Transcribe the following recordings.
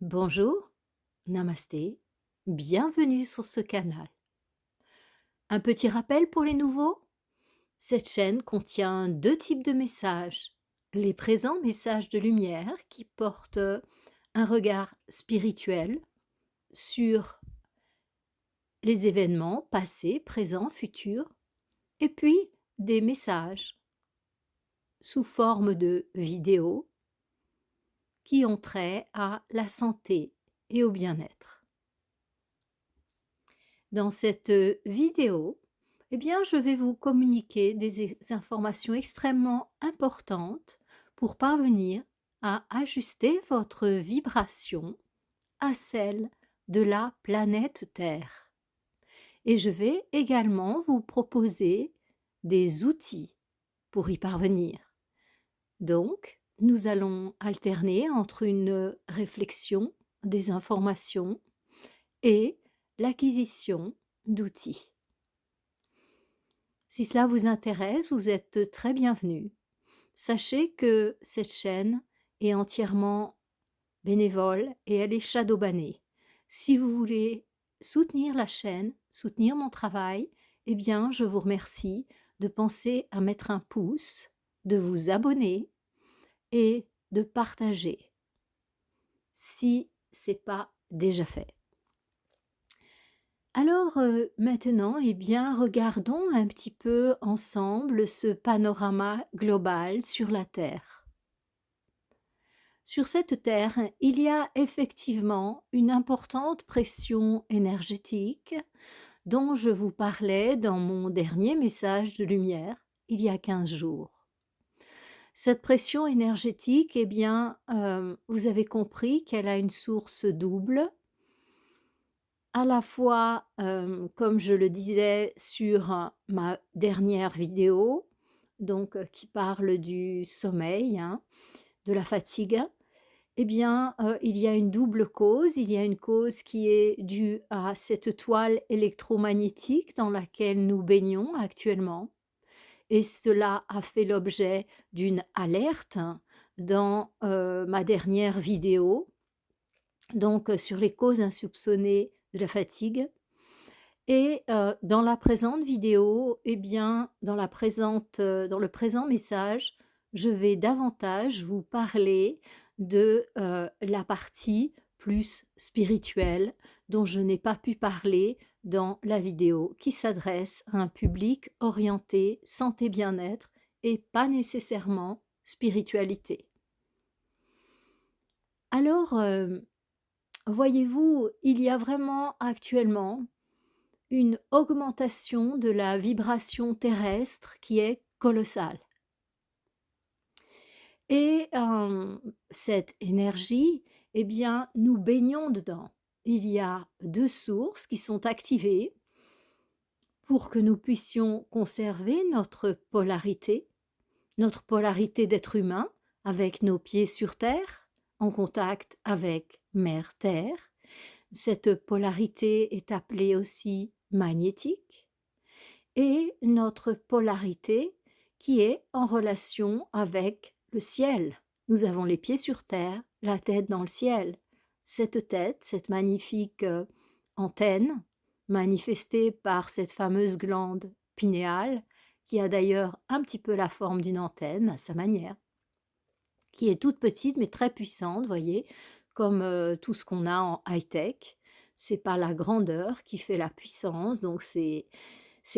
Bonjour, namasté, bienvenue sur ce canal. Un petit rappel pour les nouveaux? Cette chaîne contient deux types de messages. Les présents messages de lumière qui portent un regard spirituel sur les événements passés, présents, futurs, et puis des messages sous forme de vidéos qui ont trait à la santé et au bien-être. Dans cette vidéo, eh bien, je vais vous communiquer des informations extrêmement importantes pour parvenir à ajuster votre vibration à celle de la planète Terre. Et je vais également vous proposer des outils pour y parvenir. Donc, nous allons alterner entre une réflexion, des informations et l'acquisition d'outils. Si cela vous intéresse, vous êtes très bienvenue. Sachez que cette chaîne est entièrement bénévole et elle est shadowbannée. Si vous voulez soutenir la chaîne, soutenir mon travail, eh bien, je vous remercie de penser à mettre un pouce, de vous abonner et de partager si ce n'est pas déjà fait. Alors maintenant, eh bien, regardons un petit peu ensemble ce panorama global sur la Terre. Sur cette Terre, il y a effectivement une importante pression énergétique dont je vous parlais dans mon dernier message de lumière il y a 15 jours. Cette pression énergétique, eh bien, vous avez compris qu'elle a une source double. À la fois, comme je le disais sur ma dernière vidéo, donc qui parle du sommeil, hein, de la fatigue, eh bien, il y a une double cause. Il y a une cause qui est due à cette toile électromagnétique dans laquelle nous baignons actuellement et cela a fait l'objet d'une alerte dans, ma dernière vidéo, donc sur les causes insoupçonnées de la fatigue. Et dans la présente vidéo, eh bien, dans le présent message, je vais davantage vous parler de la partie plus spirituelle dont je n'ai pas pu parler dans la vidéo, qui s'adresse à un public orienté santé bien-être et pas nécessairement spiritualité. Alors, voyez-vous, il y a vraiment actuellement une augmentation de la vibration terrestre qui est colossale. Et cette énergie, eh bien, nous baignons dedans. Il y a deux sources qui sont activées pour que nous puissions conserver notre polarité d'être humain, avec nos pieds sur terre, en contact avec Mère Terre. Cette polarité est appelée aussi magnétique. Et notre polarité qui est en relation avec le ciel. Nous avons les pieds sur terre, la tête dans le ciel. Cette tête, cette magnifique antenne, manifestée par cette fameuse glande pinéale, qui a d'ailleurs un petit peu la forme d'une antenne à sa manière, qui est toute petite mais très puissante, voyez, comme tout ce qu'on a en high-tech. C'est pas la grandeur qui fait la puissance, donc c'est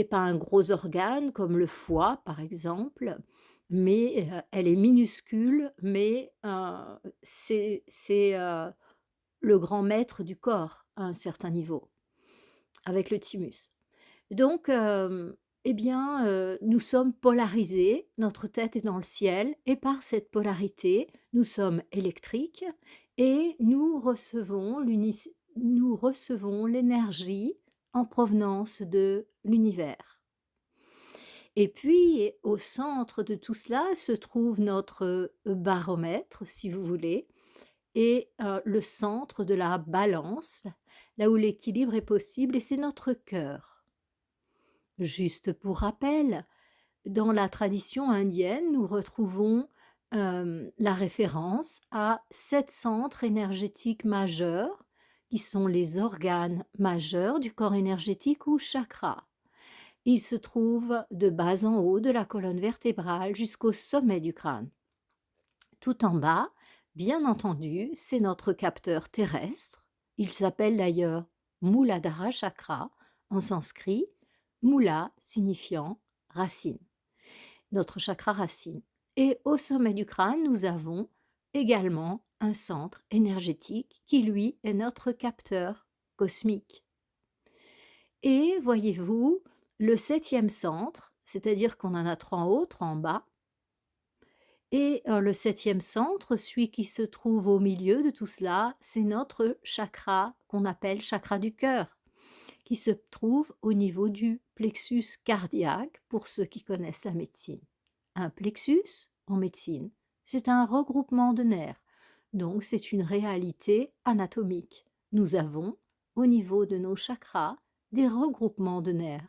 pas un gros organe comme le foie, par exemple, mais elle est minuscule, mais c'est le grand maître du corps à un certain niveau, avec le thymus. Donc, eh bien, nous sommes polarisés, notre tête est dans le ciel et par cette polarité, nous sommes électriques et nous recevons l'énergie en provenance de l'univers. Et puis, au centre de tout cela se trouve notre baromètre, si vous voulez, et le centre de la balance, là où l'équilibre est possible, et c'est notre cœur. Juste pour rappel, dans la tradition indienne, nous retrouvons la référence à 7 centres énergétiques majeurs, qui sont les organes majeurs du corps énergétique ou chakras. Ils se trouvent de bas en haut de la colonne vertébrale jusqu'au sommet du crâne. Tout en bas, bien entendu, c'est notre capteur terrestre. Il s'appelle d'ailleurs Muladhara Chakra en sanskrit, Mula signifiant racine, notre chakra racine. Et au sommet du crâne, nous avons également un centre énergétique qui, lui, est notre capteur cosmique. Et voyez-vous, le 7e centre, c'est-à-dire qu'on en a 3 en haut, 3 en bas, et le 7e centre, celui qui se trouve au milieu de tout cela, c'est notre chakra qu'on appelle chakra du cœur, qui se trouve au niveau du plexus cardiaque, pour ceux qui connaissent la médecine. Un plexus, en médecine, c'est un regroupement de nerfs, donc c'est une réalité anatomique. Nous avons, au niveau de nos chakras, des regroupements de nerfs.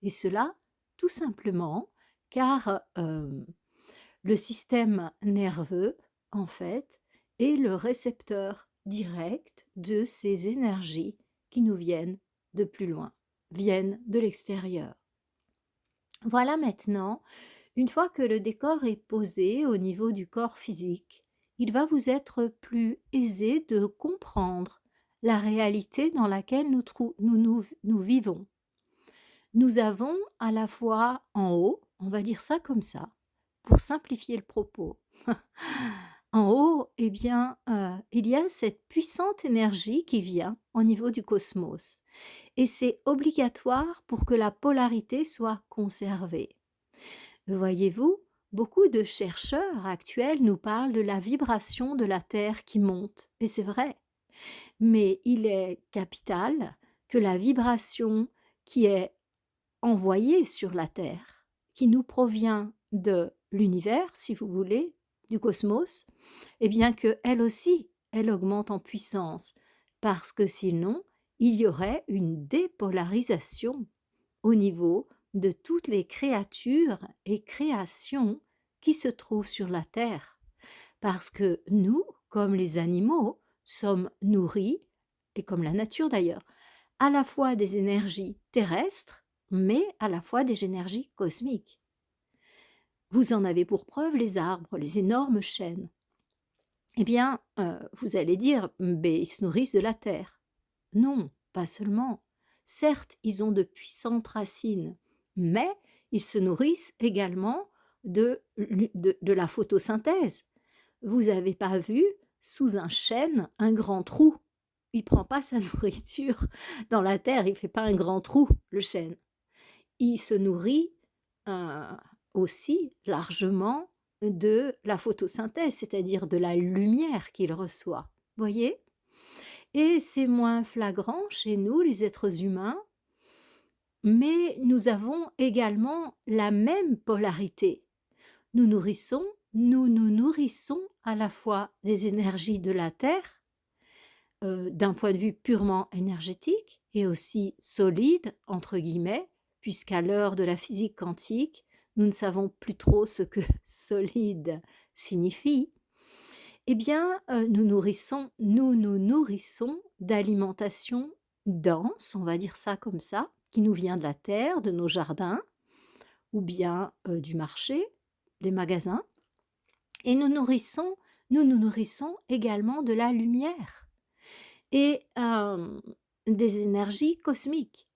Et cela, tout simplement, car le système nerveux, en fait, est le récepteur direct de ces énergies qui nous viennent de plus loin, viennent de l'extérieur. Voilà maintenant, une fois que le décor est posé au niveau du corps physique, il va vous être plus aisé de comprendre la réalité dans laquelle nous vivons. Nous avons à la fois en haut, on va dire ça comme ça, pour simplifier le propos. En haut, eh bien, il y a cette puissante énergie qui vient au niveau du cosmos. Et c'est obligatoire pour que la polarité soit conservée. Voyez-vous, beaucoup de chercheurs actuels nous parlent de la vibration de la Terre qui monte. Et c'est vrai. Mais il est capital que la vibration qui est envoyée sur la Terre, qui nous provient de l'univers, si vous voulez, du cosmos, eh bien qu'elle aussi, elle augmente en puissance, parce que sinon, il y aurait une dépolarisation au niveau de toutes les créatures et créations qui se trouvent sur la Terre. Parce que nous, comme les animaux, sommes nourris, et comme la nature d'ailleurs, à la fois des énergies terrestres, mais à la fois des énergies cosmiques. Vous en avez pour preuve les arbres, les énormes chênes. Eh bien, vous allez dire, ils se nourrissent de la terre. Non, pas seulement. Certes, ils ont de puissantes racines, mais ils se nourrissent également de la photosynthèse. Vous n'avez pas vu, sous un chêne, un grand trou. Il ne prend pas sa nourriture dans la terre, il ne fait pas un grand trou, le chêne. Il se nourrit aussi largement de la photosynthèse, c'est-à-dire de la lumière qu'il reçoit. Voyez ? Et c'est moins flagrant chez nous, les êtres humains, mais nous avons également la même polarité. Nous nous nourrissons à la fois des énergies de la Terre, d'un point de vue purement énergétique et aussi solide, entre guillemets, puisqu'à l'heure de la physique quantique, nous ne savons plus trop ce que solide signifie. Eh bien, nous nous nourrissons d'alimentation dense, on va dire ça comme ça, qui nous vient de la terre, de nos jardins, ou bien du marché, des magasins. Et nous nous nourrissons également de la lumière et des énergies cosmiques.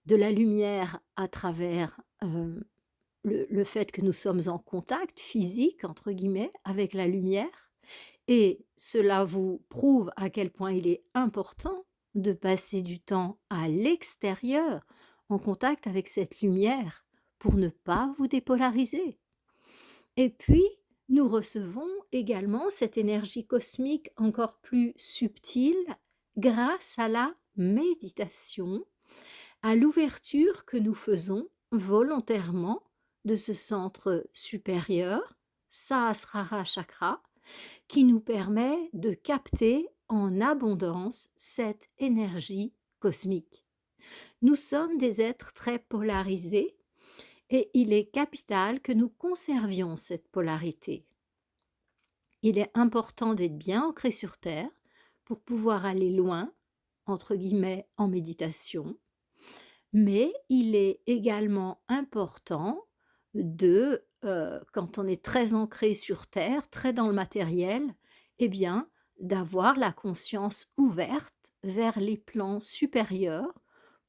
De la lumière à travers le fait que nous sommes en contact physique, entre guillemets, avec la lumière. Et cela vous prouve à quel point il est important de passer du temps à l'extérieur, en contact avec cette lumière, pour ne pas vous dépolariser. Et puis, nous recevons également cette énergie cosmique encore plus subtile grâce à la méditation, à l'ouverture que nous faisons volontairement de ce centre supérieur, Sahasrara Chakra, qui nous permet de capter en abondance cette énergie cosmique. Nous sommes des êtres très polarisés et il est capital que nous conservions cette polarité. Il est important d'être bien ancré sur terre pour pouvoir aller loin, entre guillemets, en méditation, mais il est également important quand on est très ancré sur terre, très dans le matériel, eh bien, d'avoir la conscience ouverte vers les plans supérieurs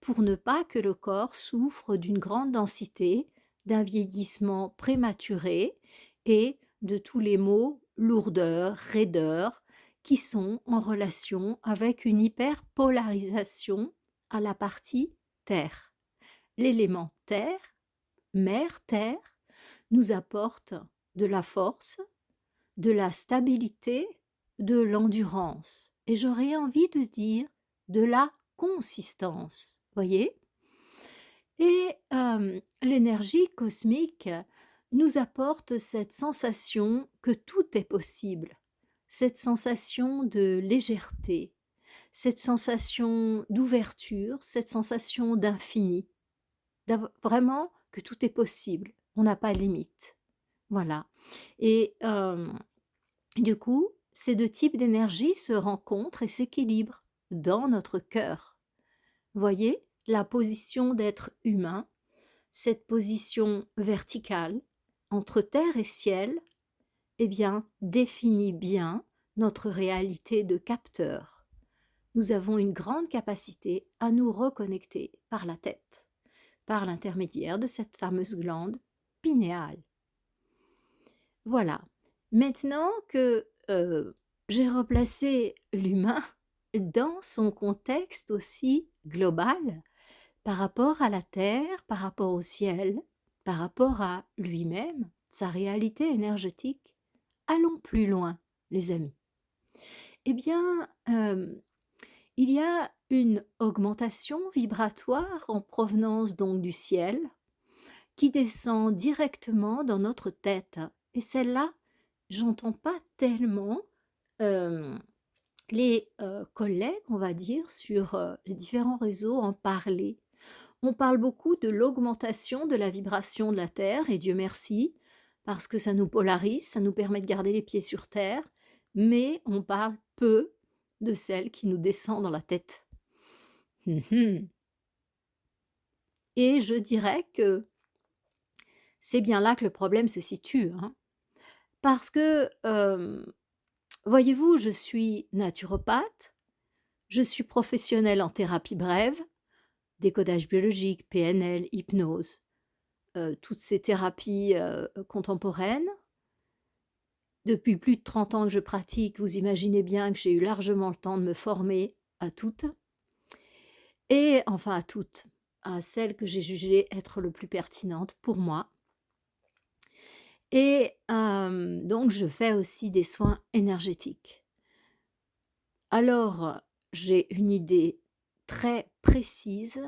pour ne pas que le corps souffre d'une grande densité, d'un vieillissement prématuré et de tous les maux, lourdeur, raideur, qui sont en relation avec une hyperpolarisation à la partie terre. L'élément terre, mère terre, nous apporte de la force, de la stabilité, de l'endurance et j'aurais envie de dire de la consistance, voyez? Et l'énergie cosmique nous apporte cette sensation que tout est possible, cette sensation de légèreté, cette sensation d'ouverture, cette sensation d'infini, vraiment que tout est possible, on n'a pas de limite. Voilà. Et du coup, ces deux types d'énergie se rencontrent et s'équilibrent dans notre cœur. Voyez, la position d'être humain, cette position verticale entre terre et ciel, eh bien, définit bien notre réalité de capteur. Nous avons une grande capacité à nous reconnecter par la tête, par l'intermédiaire de cette fameuse glande pinéale. Voilà. Maintenant que j'ai replacé l'humain dans son contexte aussi global, par rapport à la terre, par rapport au ciel, par rapport à lui-même, sa réalité énergétique, allons plus loin, les amis. Eh bien, il y a une augmentation vibratoire en provenance donc du ciel qui descend directement dans notre tête. Et celle-là, j'entends pas tellement les collègues, on va dire, sur les différents réseaux en parler. On parle beaucoup de l'augmentation de la vibration de la Terre, et Dieu merci, parce que ça nous polarise, ça nous permet de garder les pieds sur terre, mais on parle peu de celle qui nous descend dans la tête. Et je dirais que c'est bien là que le problème se situe, hein. Parce que, voyez-vous, je suis naturopathe, je suis professionnelle en thérapie brève, décodage biologique, PNL, hypnose, toutes ces thérapies contemporaines. Depuis plus de 30 ans que je pratique, vous imaginez bien que j'ai eu largement le temps de me former à toutes, et enfin à toutes, à celles que j'ai jugées être le plus pertinentes pour moi. Et donc je fais aussi des soins énergétiques. Alors, j'ai une idée très précise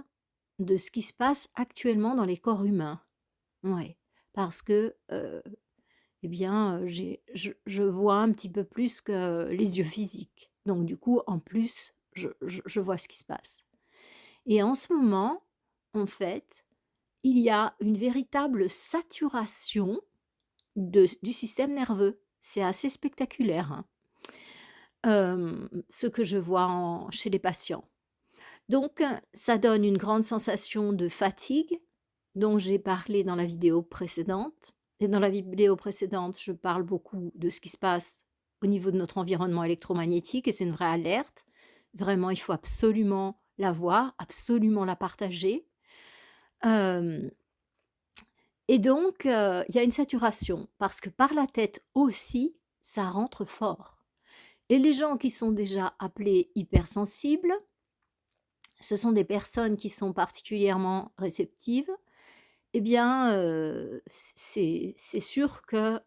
de ce qui se passe actuellement dans les corps humains. Ouais, parce que, eh bien, je vois un petit peu plus que les yeux physiques. Donc du coup, en plus, je vois ce qui se passe. Et en ce moment, en fait, il y a une véritable saturation du système nerveux. C'est assez spectaculaire, hein, ce que je vois chez les patients. Donc, ça donne une grande sensation de fatigue, dont j'ai parlé dans la vidéo précédente. Et dans la vidéo précédente, je parle beaucoup de ce qui se passe au niveau de notre environnement électromagnétique, et c'est une vraie alerte. Vraiment, il faut absolument la voir, absolument la partager. Et donc, il y a une saturation, parce que par la tête aussi, ça rentre fort. Et les gens qui sont déjà appelés hypersensibles, ce sont des personnes qui sont particulièrement réceptives. Eh bien, c'est sûr que,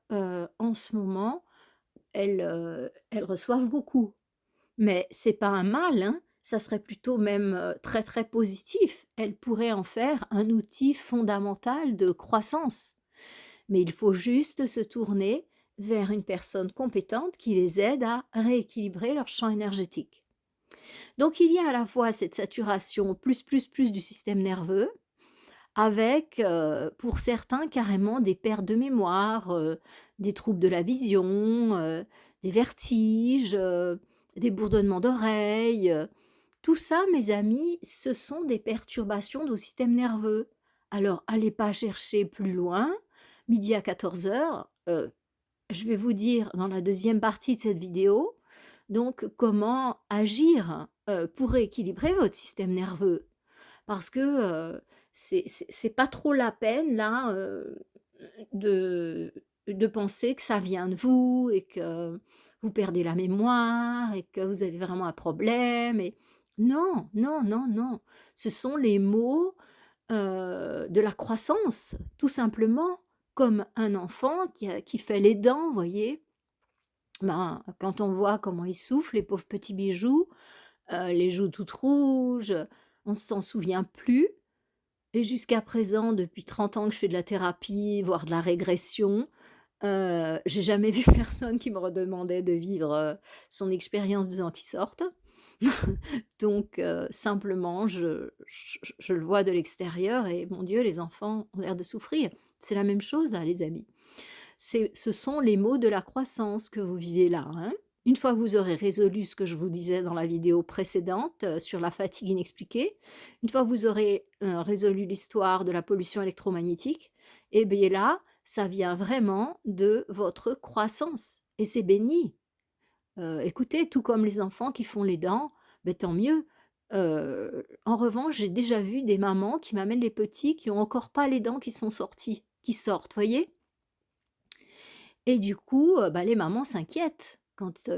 en ce moment, elles reçoivent beaucoup. Mais c'est pas un mal, hein, ça serait plutôt même, très, très positif. Elles pourraient en faire un outil fondamental de croissance. Mais il faut juste se tourner vers une personne compétente qui les aide à rééquilibrer leur champ énergétique. Donc il y a à la fois cette saturation plus du système nerveux, avec, pour certains, carrément des pertes de mémoire, des troubles de la vision, des vertiges, des bourdonnements d'oreilles. Tout ça, mes amis, ce sont des perturbations de vos systèmes nerveux. Alors, allez pas chercher plus loin. Midi à 14h, je vais vous dire dans la deuxième partie de cette vidéo, donc comment agir pour rééquilibrer votre système nerveux. Parce que c'est pas trop la peine là de, de penser que ça vient de vous et que vous perdez la mémoire et que vous avez vraiment un problème. Et... Non, non, non, non. Ce sont les mots de la croissance, tout simplement, comme un enfant qui fait les dents, vous voyez. Ben, quand on voit comment il souffle, les pauvres petits bijoux, les joues toutes rouges, on s'en souvient plus. Et jusqu'à présent, depuis 30 ans que je fais de la thérapie, voire de la régression, j'ai jamais vu personne qui me redemandait de vivre, son expérience de ans qui sortent. Donc simplement, je le vois de l'extérieur et mon Dieu, les enfants ont l'air de souffrir. C'est la même chose, hein, les amis. Ce sont les maux de la croissance que vous vivez là, hein. Une fois que vous aurez résolu ce que je vous disais dans la vidéo précédente sur la fatigue inexpliquée, une fois que vous aurez résolu l'histoire de la pollution électromagnétique, et bien là, ça vient vraiment de votre croissance. Et c'est béni. Écoutez, tout comme les enfants qui font les dents, ben, tant mieux. En revanche, j'ai déjà vu des mamans qui m'amènent les petits qui ont encore pas les dents qui sont sorties, qui sortent, voyez? Et du coup, bah, les mamans s'inquiètent quand,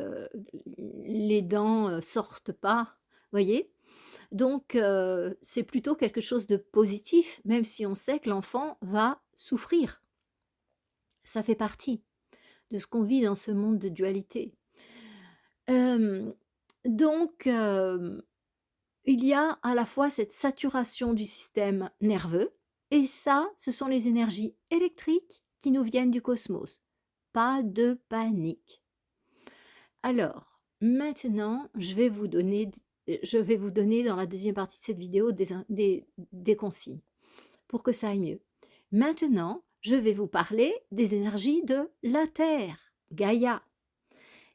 les dents, sortent pas, voyez? Donc c'est plutôt quelque chose de positif, même si on sait que l'enfant va souffrir. Ça fait partie de ce qu'on vit dans ce monde de dualité. Hem, donc il y a à la fois cette saturation du système nerveux et ça, ce sont les énergies électriques qui nous viennent du cosmos. Pas de panique. Alors, maintenant, je vais vous donner dans la deuxième partie de cette vidéo des consignes pour que ça aille mieux. Maintenant, je vais vous parler des énergies de la Terre, Gaïa.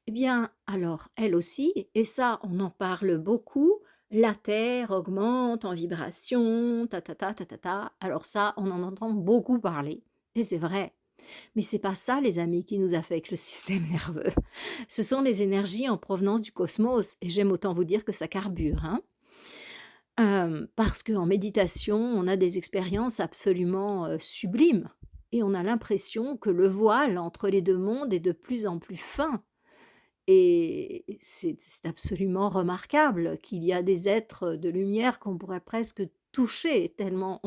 Eh bien, alors, elle aussi, et ça, on en parle beaucoup, la Terre augmente en vibration, ta ta ta ta ta ta. Alors ça, on en entend beaucoup parler. Et c'est vrai. Mais c'est pas ça, les amis, qui nous affecte le système nerveux. Ce sont les énergies en provenance du cosmos. Et j'aime autant vous dire que ça carbure, hein. Parce qu'en méditation, on a des expériences absolument sublimes. Et on a l'impression que le voile entre les deux mondes est de plus en plus fin. Et c'est absolument remarquable qu'il y a des êtres de lumière qu'on pourrait presque toucher, tellement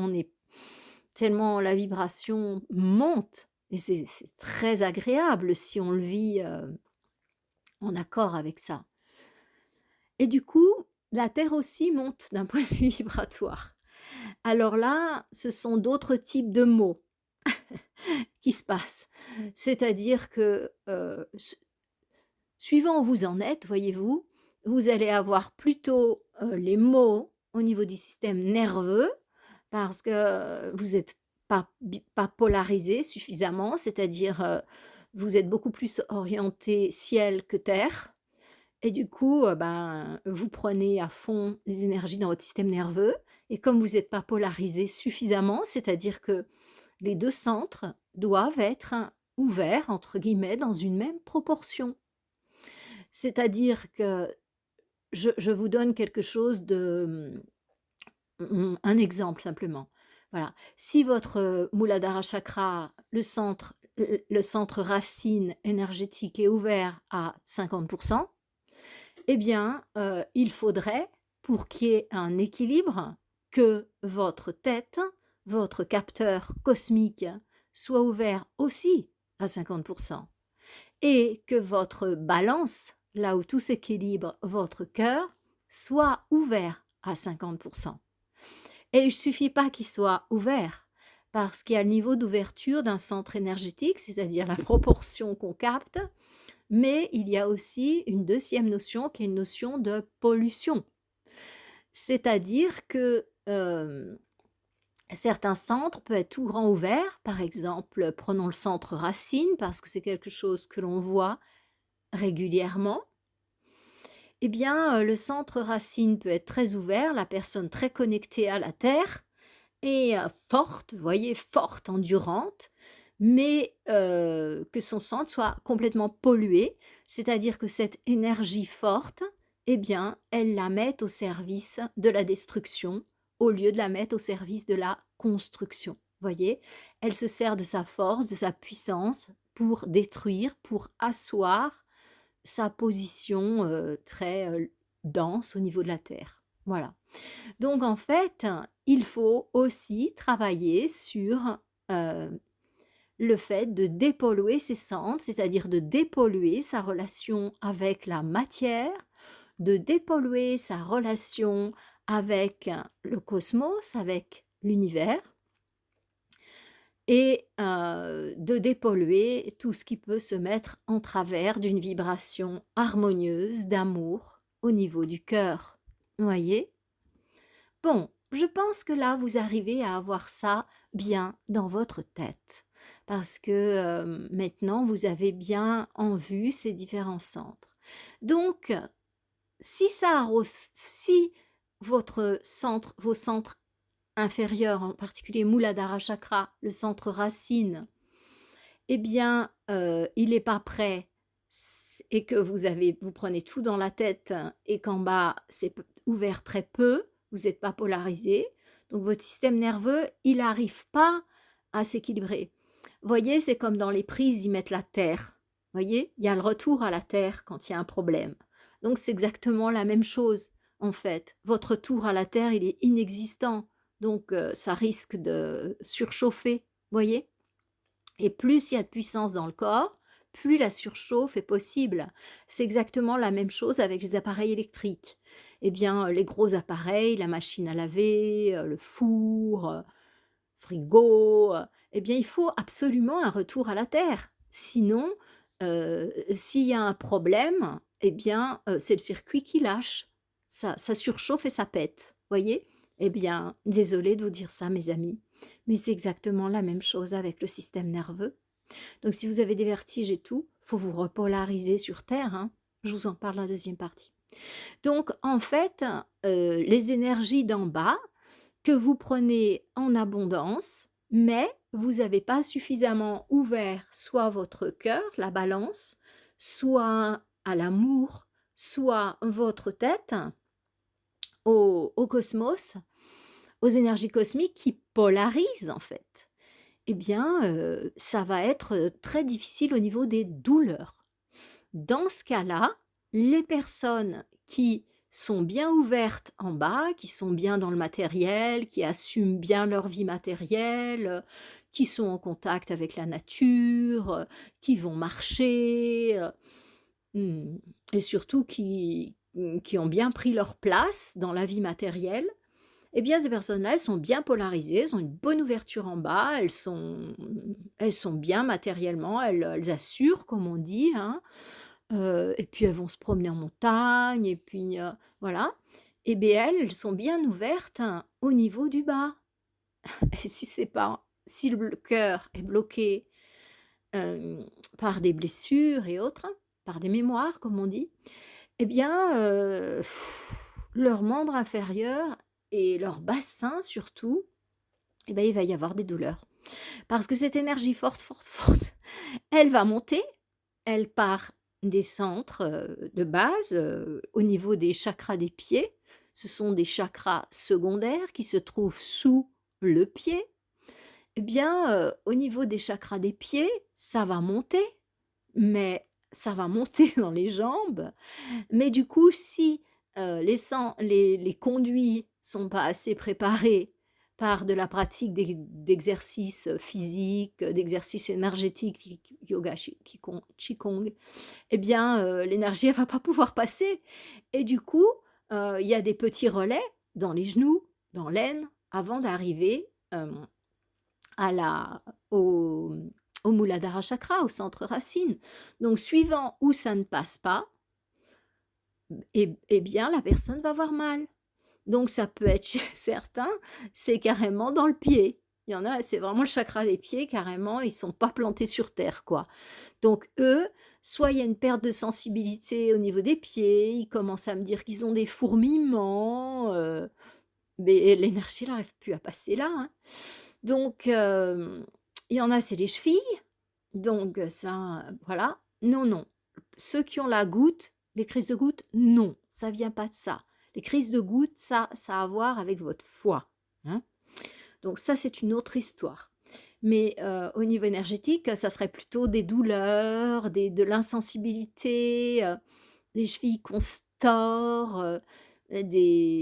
la vibration monte. Et c'est très agréable si on le vit en accord avec ça. Et du coup, la Terre aussi monte d'un point de vue vibratoire. Alors là, ce sont d'autres types de mots qui se passent. C'est-à-dire que suivant où vous en êtes, voyez-vous, vous allez avoir plutôt les maux au niveau du système nerveux parce que vous n'êtes pas polarisé suffisamment, c'est-à-dire vous êtes beaucoup plus orienté ciel que terre. Et du coup, ben, vous prenez à fond les énergies dans votre système nerveux. Et comme vous n'êtes pas polarisé suffisamment, c'est-à-dire que les deux centres doivent être ouverts, entre guillemets, dans une même proportion. C'est-à-dire que je vous donne quelque chose de un exemple simplement. Voilà. Si votre Muladhara chakra, le centre racine énergétique est ouvert à 50%, eh bien, il faudrait, pour qu'il y ait un équilibre, que votre tête, votre capteur cosmique, soit ouvert aussi à 50%. Et que votre balance, là où tout s'équilibre, votre cœur, soit ouvert à 50%. Et il ne suffit pas qu'il soit ouvert, parce qu'il y a le niveau d'ouverture d'un centre énergétique, c'est-à-dire la proportion qu'on capte, mais il y a aussi une deuxième notion qui est une notion de pollution. C'est-à-dire que certains centres peuvent être tout grand ouverts, par exemple, prenons le centre racine, parce que c'est quelque chose que l'on voit régulièrement, eh bien, le centre racine peut être très ouvert, la personne très connectée à la terre et forte, vous voyez, forte, endurante, mais que son centre soit complètement pollué, c'est-à-dire que cette énergie forte, eh bien, elle la met au service de la destruction au lieu de la mettre au service de la construction. Voyez, elle se sert de sa force, de sa puissance pour détruire, pour asseoir sa position très dense au niveau de la terre. Voilà. Donc en fait, il faut aussi travailler sur le fait de dépolluer ses centres, c'est-à-dire de dépolluer sa relation avec la matière, de dépolluer sa relation avec le cosmos, avec l'univers, et de dépolluer tout ce qui peut se mettre en travers d'une vibration harmonieuse d'amour au niveau du cœur. Vous voyez? Bon, je pense que là, vous arrivez à avoir ça bien dans votre tête, parce que maintenant, vous avez bien en vue ces différents centres. Donc, si votre centre, vos centres inférieurs, en particulier Muladhara Chakra, le centre racine, eh bien, il n'est pas prêt et que vous prenez tout dans la tête et qu'en bas, c'est ouvert très peu, vous n'êtes pas polarisé, donc votre système nerveux, il n'arrive pas à s'équilibrer. Vous voyez, c'est comme dans les prises, ils mettent la terre. Vous voyez, il y a le retour à la terre quand il y a un problème. Donc c'est exactement la même chose, en fait. Votre retour à la terre, il est inexistant, donc ça risque de surchauffer, voyez. Et plus il y a de puissance dans le corps, plus la surchauffe est possible. C'est exactement la même chose avec les appareils électriques. Eh bien, les gros appareils, la machine à laver, le four, frigo, eh bien, il faut absolument un retour à la terre. Sinon, s'il y a un problème, eh bien, c'est le circuit qui lâche. Ça surchauffe et ça pète, voyez? Eh bien, désolée de vous dire ça, mes amis, mais c'est exactement la même chose avec le système nerveux. Donc si vous avez des vertiges et tout, faut vous repolariser sur Terre, hein. Je vous en parle dans la deuxième partie. Donc en fait, les énergies d'en bas que vous prenez en abondance, mais vous n'avez pas suffisamment ouvert soit votre cœur, la balance, soit à l'amour, soit votre tête au cosmos, aux énergies cosmiques qui polarisent en fait. Eh bien, ça va être très difficile au niveau des douleurs. Dans ce cas-là, les personnes qui sont bien ouvertes en bas, qui sont bien dans le matériel, qui assument bien leur vie matérielle, qui sont en contact avec la nature, qui vont marcher, et surtout qui ont bien pris leur place dans la vie matérielle, eh bien, ces personnes-là, elles sont bien polarisées, elles ont une bonne ouverture en bas, elles sont bien matériellement, elles assurent, comme on dit, hein, et puis elles vont se promener en montagne, et puis voilà. Et bien, elles sont bien ouvertes hein, au niveau du bas. Et si le cœur est bloqué par des blessures et autres, par des mémoires, comme on dit, eh bien, leurs membres inférieurs et leur bassin surtout, eh ben, il va y avoir des douleurs. Parce que cette énergie forte, forte, forte, elle va monter, elle part des centres de base au niveau des chakras des pieds. Ce sont des chakras secondaires qui se trouvent sous le pied. Eh bien, au niveau des chakras des pieds, ça va monter, mais ça va monter dans les jambes. Mais du coup, si les conduits sont pas assez préparés par de la pratique d'exercices physiques, d'exercices énergétiques, yoga, qigong, eh bien, l'énergie, elle va pas pouvoir passer. Et du coup, il y a des petits relais dans les genoux, dans l'aine, avant d'arriver à au Muladhara Chakra, au centre racine. Donc, suivant où ça ne passe pas, eh bien, la personne va avoir mal. Donc, ça peut être chez certains, c'est carrément dans le pied. Il y en a, c'est vraiment le chakra des pieds, carrément, ils sont pas plantés sur terre, quoi. Donc, eux, soit il y a une perte de sensibilité au niveau des pieds, ils commencent à me dire qu'ils ont des fourmillements, mais l'énergie n'arrive plus à passer là, hein. Donc il y en a, c'est les chevilles, donc ça, voilà. Non, non. Ceux qui ont la goutte, les crises de goutte, non, ça vient pas de ça. Les crises de goutte, ça a à voir avec votre foie, hein. Donc ça, c'est une autre histoire. Mais au niveau énergétique, ça serait plutôt des douleurs, de l'insensibilité, des chevilles qu'on se tord,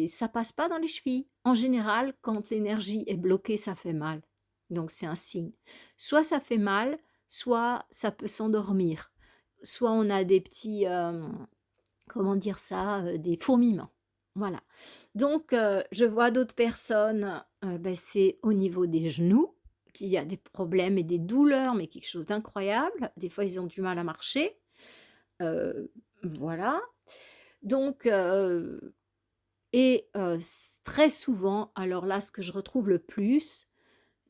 ça passe pas dans les chevilles. En général, quand l'énergie est bloquée, ça fait mal. Donc c'est un signe. Soit ça fait mal, soit ça peut s'endormir. Soit on a des petits, comment dire ça, des fourmillements. Voilà. Donc je vois d'autres personnes, c'est au niveau des genoux qu'il y a des problèmes et des douleurs, mais quelque chose d'incroyable. Des fois, ils ont du mal à marcher. Voilà. Donc très souvent, alors là, ce que je retrouve le plus,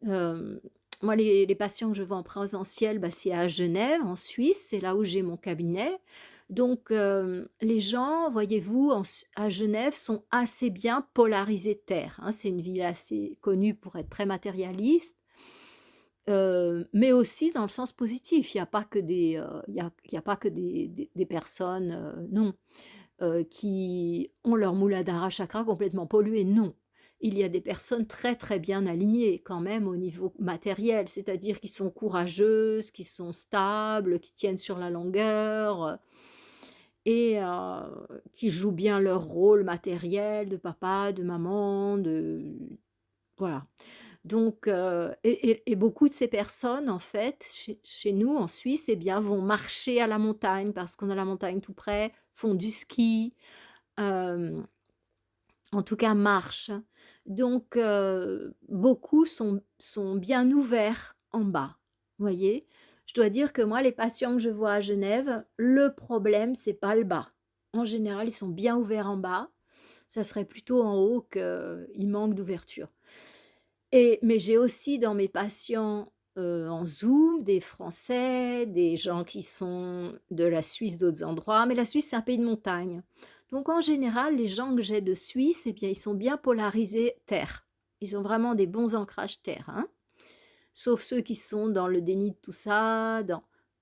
hem, moi, les patients que je vois en présentiel, c'est à Genève, en Suisse, c'est là où j'ai mon cabinet. Donc les gens, voyez-vous, à Genève sont assez bien polarisés terre, hein. C'est une ville assez connue pour être très matérialiste, mais aussi dans le sens positif. Il y a pas que il y a pas que des personnes, non, qui ont leur Muladhara chakra complètement pollué, non. Il y a des personnes très, très bien alignées quand même au niveau matériel, c'est-à-dire qui sont courageuses, qui sont stables, qui tiennent sur la longueur, et qui jouent bien leur rôle matériel de papa, de maman, voilà. Donc et beaucoup de ces personnes, en fait, chez nous, en Suisse, eh bien, vont marcher à la montagne parce qu'on a la montagne tout près, font du ski, hem, en tout cas marchent. Donc beaucoup sont bien ouverts en bas, voyez? Je dois dire que moi, les patients que je vois à Genève, le problème, c'est pas le bas. En général, ils sont bien ouverts en bas. Ça serait plutôt en haut qu'il manque d'ouverture. Mais j'ai aussi dans mes patients, en Zoom, des Français, des gens qui sont de la Suisse, d'autres endroits, mais la Suisse, c'est un pays de montagne. Donc en général, les gens que j'ai de Suisse, eh bien, ils sont bien polarisés terre. Ils ont vraiment des bons ancrages terre, hein. Sauf ceux qui sont dans le déni de tout ça,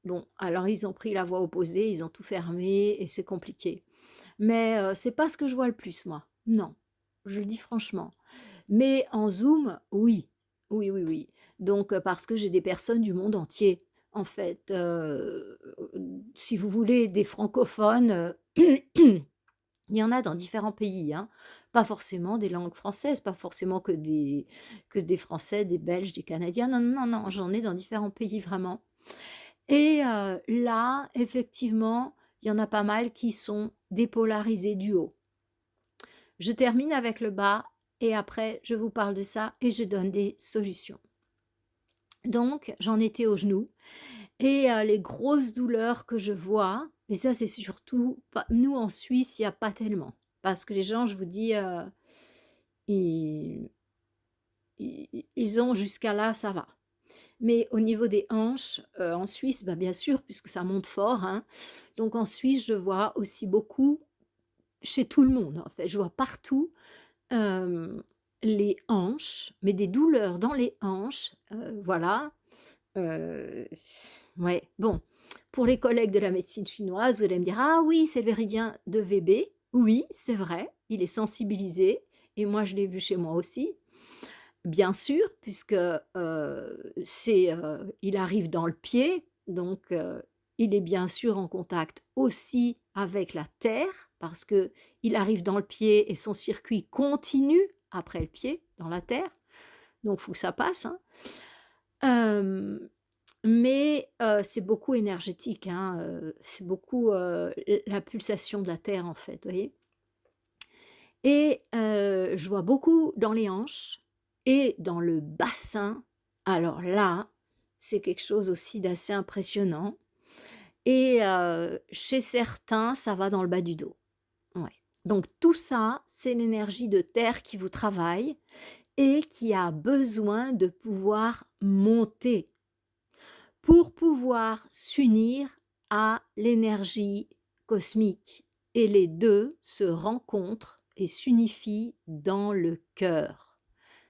bon, alors ils ont pris la voie opposée, ils ont tout fermé et c'est compliqué. Mais c'est pas ce que je vois le plus moi, non, je le dis franchement. Mais en Zoom, oui. Oui, oui, oui. Donc, parce que j'ai des personnes du monde entier. En fait, si vous voulez, des francophones, il y en a dans différents pays, hein. Pas forcément des langues françaises, pas forcément que des Français, des Belges, des Canadiens. Non, non, non, j'en ai dans différents pays vraiment. Et là, effectivement, il y en a pas mal qui sont dépolarisés du haut. Je termine avec le bas et après je vous parle de ça et je donne des solutions. Donc j'en étais au genou et les grosses douleurs que je vois, et ça c'est surtout, nous en Suisse il n'y a pas tellement, parce que les gens, je vous dis, ils, ils ont jusqu'à là, ça va. Mais au niveau des hanches, en Suisse, bien sûr, puisque ça monte fort, hein, donc en Suisse, je vois aussi beaucoup, chez tout le monde en fait, je vois partout Hem, les hanches, mais des douleurs dans les hanches, voilà, heu, ouais, bon, pour les collègues de la médecine chinoise, vous allez me dire: «Ah oui, c'est le méridien de VB». Oui, c'est vrai, il est sensibilisé et moi je l'ai vu chez moi aussi, bien sûr, puisque, il arrive dans le pied, donc il est bien sûr en contact aussi avec la terre, parce que il arrive dans le pied et son circuit continue après le pied, dans la terre, donc il faut que ça passe, hein. Hem, mais c'est beaucoup énergétique, hein, c'est beaucoup, la pulsation de la terre, en fait, vous voyez? Et je vois beaucoup dans les hanches et dans le bassin. Alors là, c'est quelque chose aussi d'assez impressionnant et chez certains, ça va dans le bas du dos. Ouais. Donc tout ça, c'est l'énergie de terre qui vous travaille et qui a besoin de pouvoir monter pour pouvoir s'unir à l'énergie cosmique et les deux se rencontrent et s'unifient dans le cœur.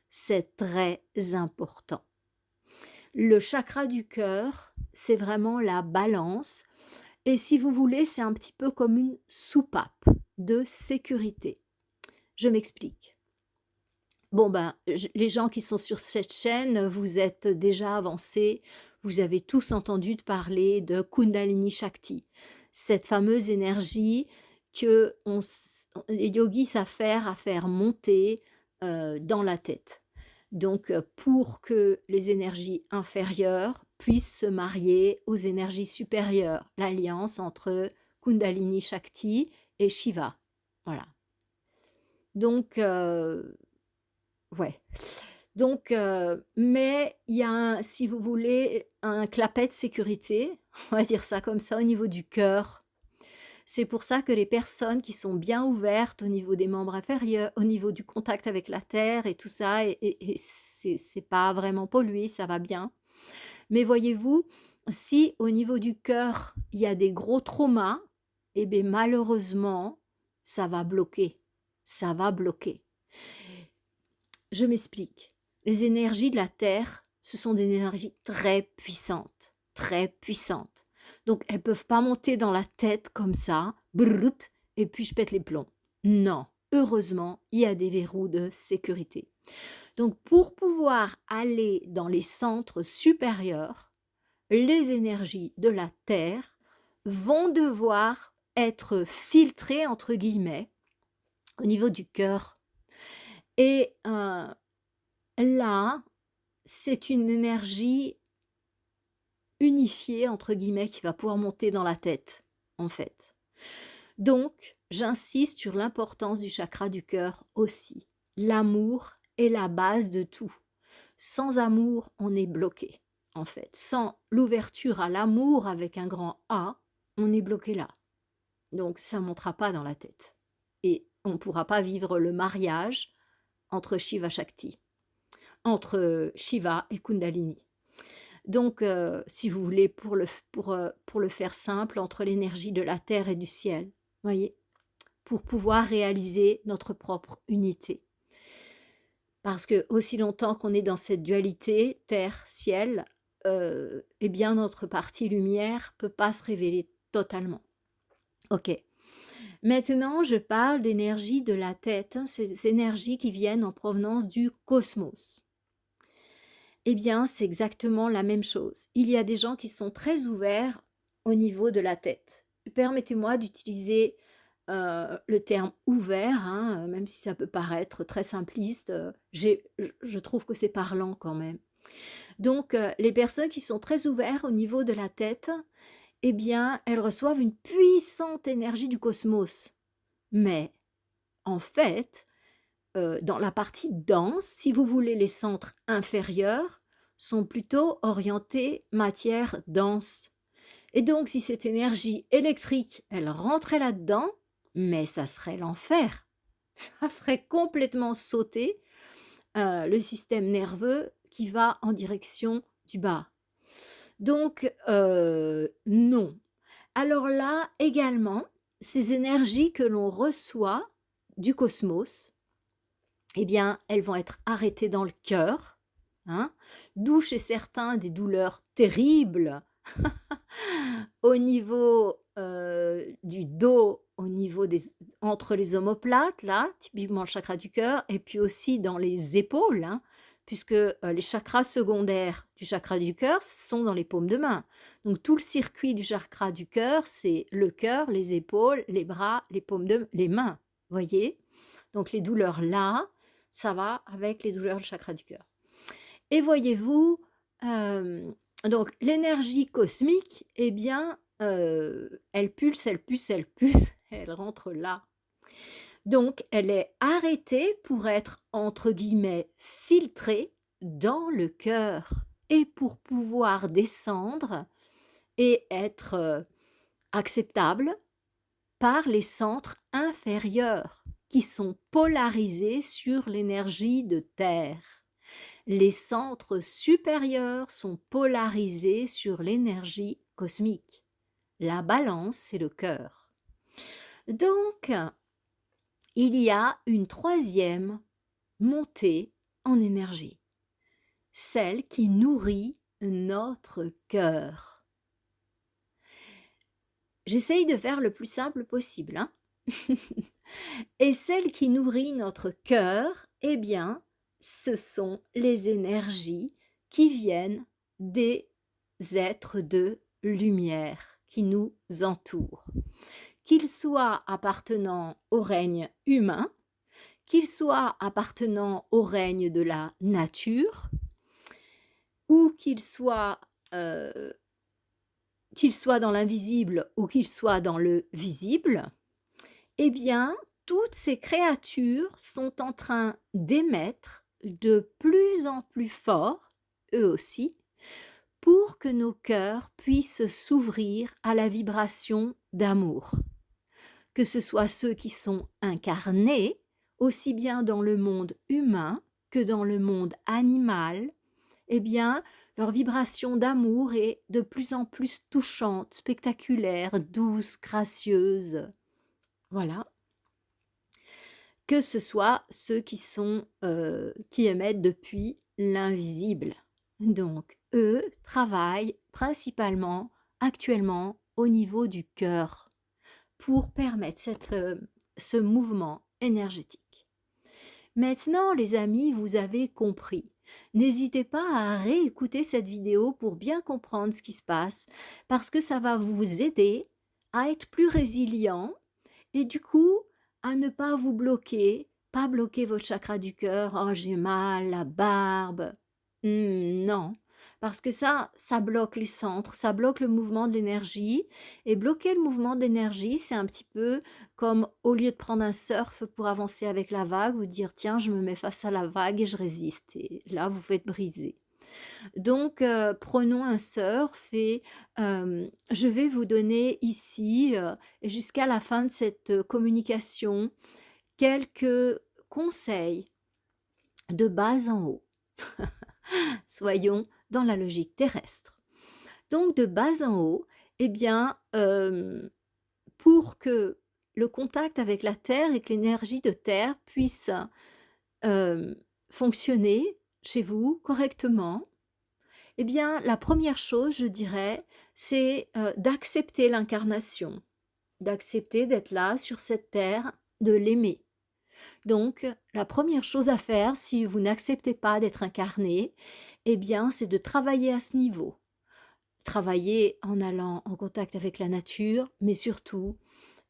C'est très important. Le chakra du cœur, c'est vraiment la balance et si vous voulez, c'est un petit peu comme une soupape de sécurité. Je m'explique. Bon ben, les gens qui sont sur cette chaîne, vous êtes déjà avancés, vous avez tous entendu parler de Kundalini Shakti, cette fameuse énergie que les yogis savent à faire monter dans la tête. Donc, pour que les énergies inférieures puissent se marier aux énergies supérieures, l'alliance entre Kundalini Shakti et Shiva. Voilà. Donc, ouais. Donc, mais il y a, si vous voulez, un clapet de sécurité, on va dire ça comme ça, au niveau du cœur. C'est pour ça que les personnes qui sont bien ouvertes au niveau des membres inférieurs, au niveau du contact avec la terre et tout ça, et c'est pas vraiment pollué, ça va bien. Mais voyez-vous, si au niveau du cœur, il y a des gros traumas, eh bien malheureusement, ça va bloquer. Ça va bloquer. Je m'explique. Les énergies de la Terre, ce sont des énergies très puissantes, très puissantes. Donc, elles ne peuvent pas monter dans la tête comme ça, brrrt, et puis je pète les plombs. Non, heureusement, il y a des verrous de sécurité. Donc, pour pouvoir aller dans les centres supérieurs, les énergies de la Terre vont devoir être filtrées, entre guillemets, au niveau du cœur. Et là, c'est une énergie unifiée, entre guillemets, qui va pouvoir monter dans la tête, en fait. Donc, j'insiste sur l'importance du chakra du cœur aussi. L'amour est la base de tout. Sans amour, on est bloqué, en fait. Sans l'ouverture à l'amour avec un grand A, on est bloqué là. Donc, ça ne montera pas dans la tête. Et on ne pourra pas vivre le mariage entre Shiva Shakti, entre Shiva et Kundalini. Donc, si vous voulez, pour le faire simple, entre l'énergie de la terre et du ciel, voyez, pour pouvoir réaliser notre propre unité. Parce que aussi longtemps qu'on est dans cette dualité terre-ciel, eh bien notre partie lumière peut pas se révéler totalement. Ok. Maintenant, je parle d'énergie de la tête, hein, ces énergies qui viennent en provenance du cosmos. Eh bien, c'est exactement la même chose. Il y a des gens qui sont très ouverts au niveau de la tête. Permettez-moi d'utiliser le terme ouvert, hein, même si ça peut paraître très simpliste, je trouve que c'est parlant quand même. Donc, les personnes qui sont très ouvertes au niveau de la tête, eh bien, elles reçoivent une puissante énergie du cosmos. Mais, en fait, dans la partie dense, si vous voulez, les centres inférieurs sont plutôt orientés matière dense. Et donc, si cette énergie électrique, elle rentrait là-dedans, mais ça serait l'enfer. Ça ferait complètement sauter le système nerveux qui va en direction du bas. Donc, non. Alors là, également, ces énergies que l'on reçoit du cosmos, eh bien, elles vont être arrêtées dans le cœur, hein, d'où chez certains des douleurs terribles au niveau du dos, au niveau entre les omoplates, là, typiquement le chakra du cœur, et puis aussi dans les épaules, hein, puisque les chakras secondaires du chakra du cœur sont dans les paumes de main. Donc tout le circuit du chakra du cœur, c'est le cœur, les épaules, les bras, les mains, voyez. Donc les douleurs là, ça va avec les douleurs du chakra du cœur. Et voyez-vous, donc l'énergie cosmique, eh bien, elle pulse, elle pulse, elle pulse, elle rentre là. Donc elle est arrêtée pour être, entre guillemets, filtrée dans le cœur et pour pouvoir descendre et être acceptable par les centres inférieurs qui sont polarisés sur l'énergie de terre. Les centres supérieurs sont polarisés sur l'énergie cosmique. La balance, c'est le cœur. Donc, il y a une troisième montée en énergie, celle qui nourrit notre cœur. J'essaye de faire le plus simple possible, hein. Et celle qui nourrit notre cœur, eh bien, ce sont les énergies qui viennent des êtres de lumière qui nous entourent. Qu'ils soient appartenant au règne humain, qu'ils soient appartenant au règne de la nature, ou qu'ils soient dans l'invisible ou qu'ils soient dans le visible, eh bien, toutes ces créatures sont en train d'émettre de plus en plus fort, eux aussi, pour que nos cœurs puissent s'ouvrir à la vibration d'amour. Que ce soit ceux qui sont incarnés, aussi bien dans le monde humain que dans le monde animal, eh bien, leur vibration d'amour est de plus en plus touchante, spectaculaire, douce, gracieuse. Voilà. Que ce soit ceux qui émettent depuis l'invisible. Donc, eux travaillent principalement actuellement au niveau du cœur pour permettre ce mouvement énergétique. Maintenant, les amis, vous avez compris. N'hésitez pas à réécouter cette vidéo pour bien comprendre ce qui se passe, parce que ça va vous aider à être plus résilient et du coup, à ne pas vous bloquer, pas bloquer votre chakra du cœur, oh j'ai mal, la barbe. Non, parce que ça bloque les centres, ça bloque le mouvement de l'énergie. Et bloquer le mouvement d'énergie, c'est un petit peu comme au lieu de prendre un surf pour avancer avec la vague, vous dire tiens, je me mets face à la vague et je résiste. Et là, vous faites briser. Donc, prenons un surf et je vais vous donner ici, et jusqu'à la fin de cette communication, quelques conseils de bas en haut. Soyons dans la logique terrestre. Donc, de bas en haut, eh bien, pour que le contact avec la Terre et que l'énergie de Terre puisse fonctionner chez vous correctement, eh bien, la première chose, je dirais, c'est d'accepter l'incarnation, d'accepter d'être là sur cette terre, de l'aimer. Donc, la première chose à faire, si vous n'acceptez pas d'être incarné, eh bien, c'est de travailler à ce niveau. Travailler en allant en contact avec la nature, mais surtout,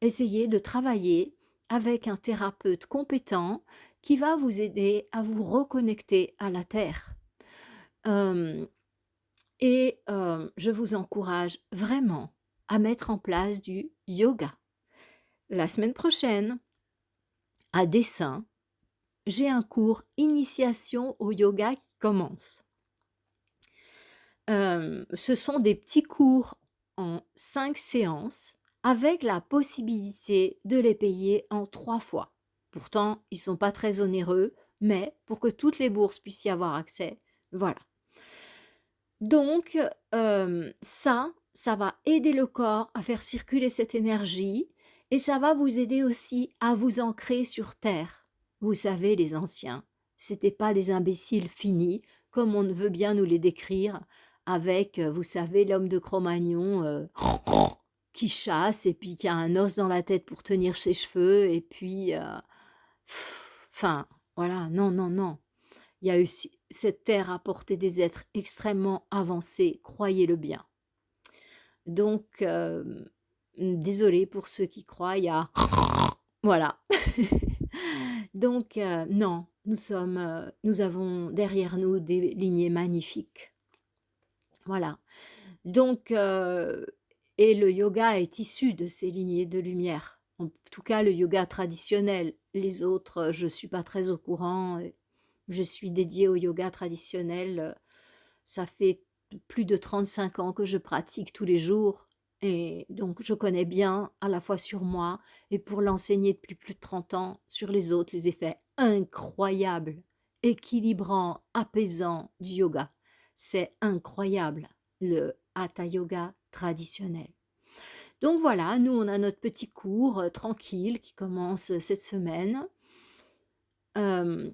essayer de travailler avec un thérapeute compétent qui va vous aider à vous reconnecter à la terre. Et je vous encourage vraiment à mettre en place du yoga. La semaine prochaine, à Dessin, j'ai un cours initiation au yoga qui commence. Ce sont des petits cours en 5 séances avec la possibilité de les payer en 3 fois. Pourtant, ils ne sont pas très onéreux, mais pour que toutes les bourses puissent y avoir accès, voilà. Donc, ça va aider le corps à faire circuler cette énergie et ça va vous aider aussi à vous ancrer sur terre. Vous savez, les anciens, c'était pas des imbéciles finis, comme on veut bien nous les décrire, avec, vous savez, l'homme de Cro-Magnon qui chasse et puis qui a un os dans la tête pour tenir ses cheveux et puis, enfin, voilà, non, non, non. Il y a eu cette terre a porté des êtres extrêmement avancés, croyez-le bien. Donc, désolée pour ceux qui croient, il y a... Voilà. Donc, non, nous avons derrière nous des lignées magnifiques. Voilà. Donc, et le yoga est issu de ces lignées de lumière. En tout cas, le yoga traditionnel. Les autres, je ne suis pas très au courant. Je suis dédiée au yoga traditionnel. Ça fait plus de 35 ans que je pratique tous les jours. Et donc, je connais bien, à la fois sur moi et pour l'enseigner depuis plus de 30 ans, sur les autres, les effets incroyables, équilibrants, apaisants du yoga. C'est incroyable, le hatha yoga traditionnel. Donc voilà, nous on a notre petit cours tranquille qui commence cette semaine. Euh,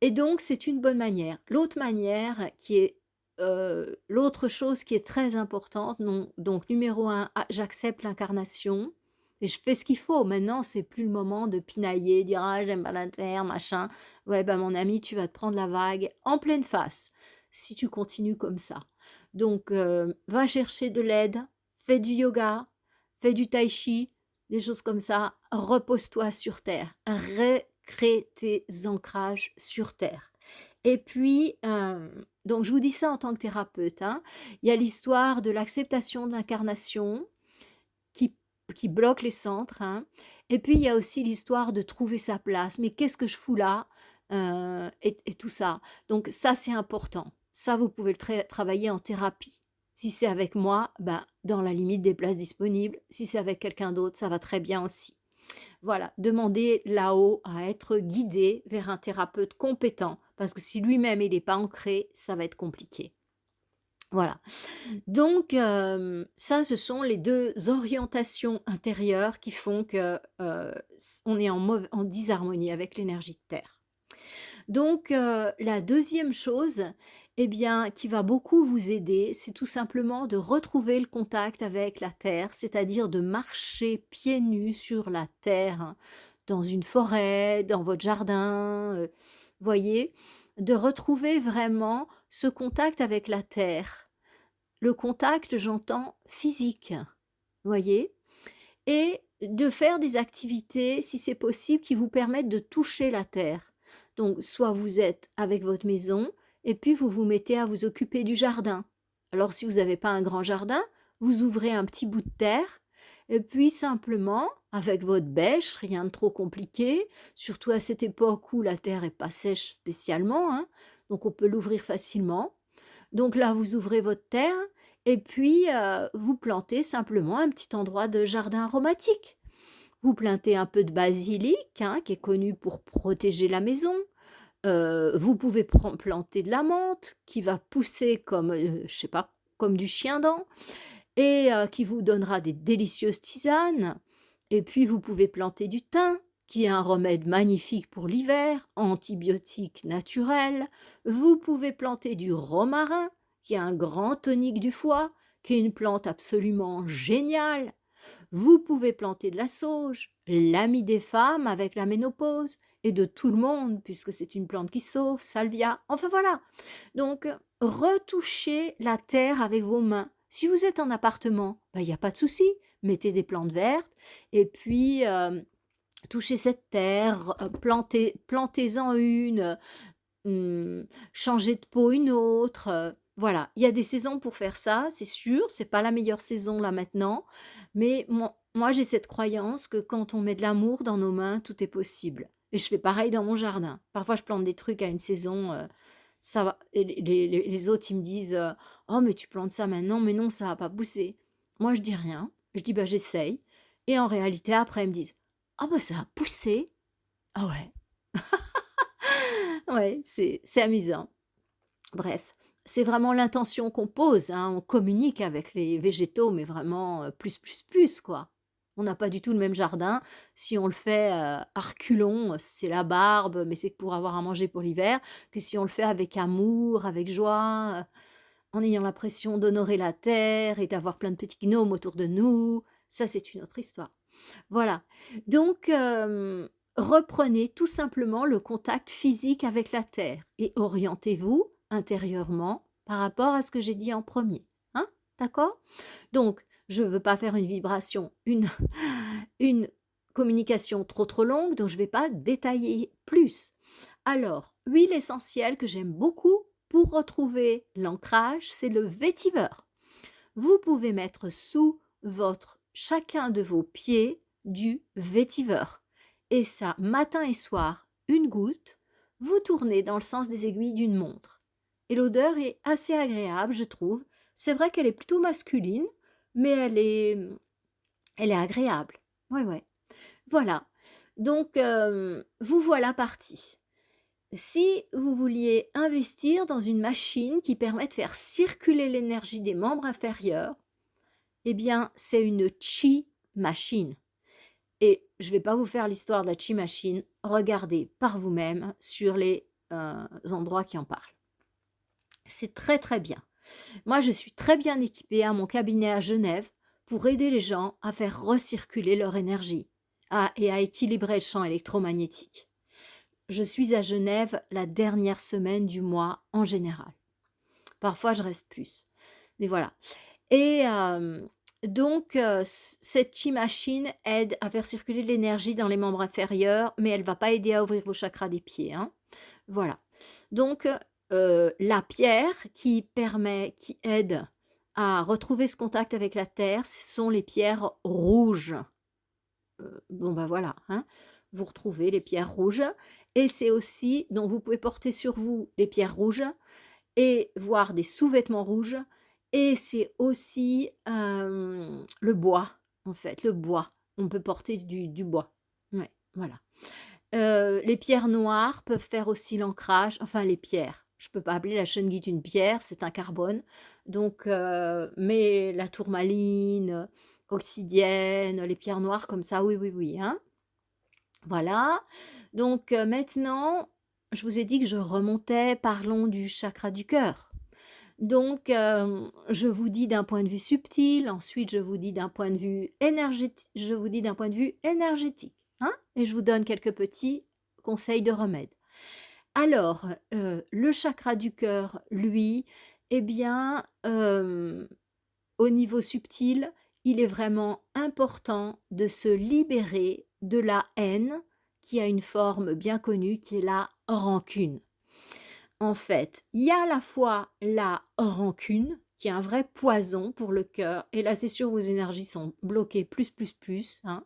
et donc c'est une bonne manière. L'autre manière qui est l'autre chose qui est très importante, non, donc numéro un, j'accepte l'incarnation et je fais ce qu'il faut. Maintenant, c'est plus le moment de pinailler, dire ah j'aime pas la terre, machin. Ouais, ben mon ami, tu vas te prendre la vague en pleine face si tu continues comme ça. Donc, va chercher de l'aide, fais du yoga, fais du tai chi, des choses comme ça. Repose-toi sur terre, recrée tes ancrages sur terre. Et puis, donc je vous dis ça en tant que thérapeute, hein, il y a l'histoire de l'acceptation de l'incarnation qui, qui bloque les centres, hein, et puis il y a aussi l'histoire de trouver sa place. Mais qu'est-ce que je fous là et tout ça. Donc ça, c'est important. Ça, vous pouvez le travailler en thérapie. Si c'est avec moi, ben, dans la limite des places disponibles. Si c'est avec quelqu'un d'autre, ça va très bien aussi. Voilà, demandez là-haut à être guidé vers un thérapeute compétent, parce que si lui-même il n'est pas ancré, ça va être compliqué. Voilà. Donc ça, ce sont les deux orientations intérieures qui font que on est en disharmonie avec l'énergie de terre. Donc la deuxième chose, eh bien, qui va beaucoup vous aider, c'est tout simplement de retrouver le contact avec la terre, c'est-à-dire de marcher pieds nus sur la terre, hein, dans une forêt, dans votre jardin, voyez, de retrouver vraiment ce contact avec la terre. Le contact, j'entends, physique, voyez, et de faire des activités, si c'est possible, qui vous permettent de toucher la terre. Donc, soit vous êtes avec votre maison, et puis vous vous mettez à vous occuper du jardin. Alors, si vous n'avez pas un grand jardin, vous ouvrez un petit bout de terre, et puis simplement, avec votre bêche, rien de trop compliqué, surtout à cette époque où la terre n'est pas sèche spécialement, hein, donc on peut l'ouvrir facilement. Donc là, vous ouvrez votre terre, et puis vous plantez simplement un petit endroit de jardin aromatique. Vous plantez un peu de basilic, hein, qui est connu pour protéger la maison. Vous pouvez planter de la menthe, qui va pousser comme, je sais pas, comme du chien-dent, et qui vous donnera des délicieuses tisanes. Et puis vous pouvez planter du thym, qui est un remède magnifique pour l'hiver, antibiotique naturel. Vous pouvez planter du romarin, qui est un grand tonique du foie, qui est une plante absolument géniale. Vous pouvez planter de la sauge, l'ami des femmes avec la ménopause, et de tout le monde, puisque c'est une plante qui sauve, salvia, enfin voilà. Donc, retouchez la terre avec vos mains. Si vous êtes en appartement, il n'y a pas de souci, mettez des plantes vertes, et puis touchez cette terre, plantez-en une, changez de peau une autre. Voilà, il y a des saisons pour faire ça, c'est sûr, c'est pas la meilleure saison là maintenant, mais moi j'ai cette croyance que quand on met de l'amour dans nos mains, tout est possible. Et je fais pareil dans mon jardin. Parfois je plante des trucs à une saison, ça va. Et les autres ils me disent oh mais tu plantes ça maintenant, mais non ça va pas pousser. Moi je dis rien, je dis bah j'essaye. Et en réalité après ils me disent ah bah ça a poussé. Ah ouais, ouais, c'est amusant. Bref, c'est vraiment l'intention qu'on pose, hein. On communique avec les végétaux, mais vraiment plus, quoi. On n'a pas du tout le même jardin. Si on le fait à reculons, c'est la barbe, mais c'est pour avoir à manger pour l'hiver, que si on le fait avec amour, avec joie, en ayant l'impression d'honorer la terre et d'avoir plein de petits gnomes autour de nous. Ça, c'est une autre histoire. Voilà. Donc, reprenez tout simplement le contact physique avec la terre et orientez-vous intérieurement par rapport à ce que j'ai dit en premier. Hein? D'accord? Donc, je ne veux pas faire une vibration, une communication trop longue, donc je ne vais pas détailler plus. Alors, huile essentielle que j'aime beaucoup pour retrouver l'ancrage, c'est le vétiver. Vous pouvez mettre sous chacun de vos pieds du vétiver. Et ça, matin et soir, une goutte, vous tournez dans le sens des aiguilles d'une montre. Et l'odeur est assez agréable, je trouve. C'est vrai qu'elle est plutôt masculine, mais elle est agréable. Ouais, ouais. Voilà. Donc, vous voilà parti. Si vous vouliez investir dans une machine qui permet de faire circuler l'énergie des membres inférieurs, Eh bien, c'est une chi machine. Et je ne vais pas vous faire l'histoire de la chi machine. Regardez par vous-même sur les endroits qui en parlent. C'est très très bien. Moi, je suis très bien équipée à mon cabinet à Genève pour aider les gens à faire recirculer leur énergie et à équilibrer le champ électromagnétique. Je suis à Genève la dernière semaine du mois en général. Parfois, je reste plus. Mais voilà. Et donc, cette chi machine aide à faire circuler l'énergie dans les membres inférieurs, mais elle ne va pas aider à ouvrir vos chakras des pieds, hein. Voilà. Donc, la pierre qui aide à retrouver ce contact avec la terre, ce sont les pierres rouges. Bon, ben voilà, hein. Vous retrouvez les pierres rouges et c'est aussi donc vous pouvez porter sur vous des pierres rouges et voir des sous-vêtements rouges et c'est aussi, le bois, en fait, le bois. On peut porter du bois. Ouais, voilà. Les pierres noires peuvent faire aussi l'ancrage, enfin les pierres. Je peux pas appeler la shungite une pierre, c'est un carbone. Donc, mais la tourmaline, obsidienne, les pierres noires comme ça, oui, oui, oui, hein. Voilà. Donc, maintenant, je vous ai dit que je remontais, parlons du chakra du cœur. Donc, je vous dis d'un point de vue subtil, ensuite je vous dis d'un point de vue énergétique, hein, et je vous donne quelques petits conseils de remède. Alors, le chakra du cœur, lui, eh bien, au niveau subtil, il est vraiment important de se libérer de la haine qui a une forme bien connue qui est la rancune. En fait, il y a à la fois la rancune, qui est un vrai poison pour le cœur, et là c'est sûr vos énergies sont bloquées plus, hein.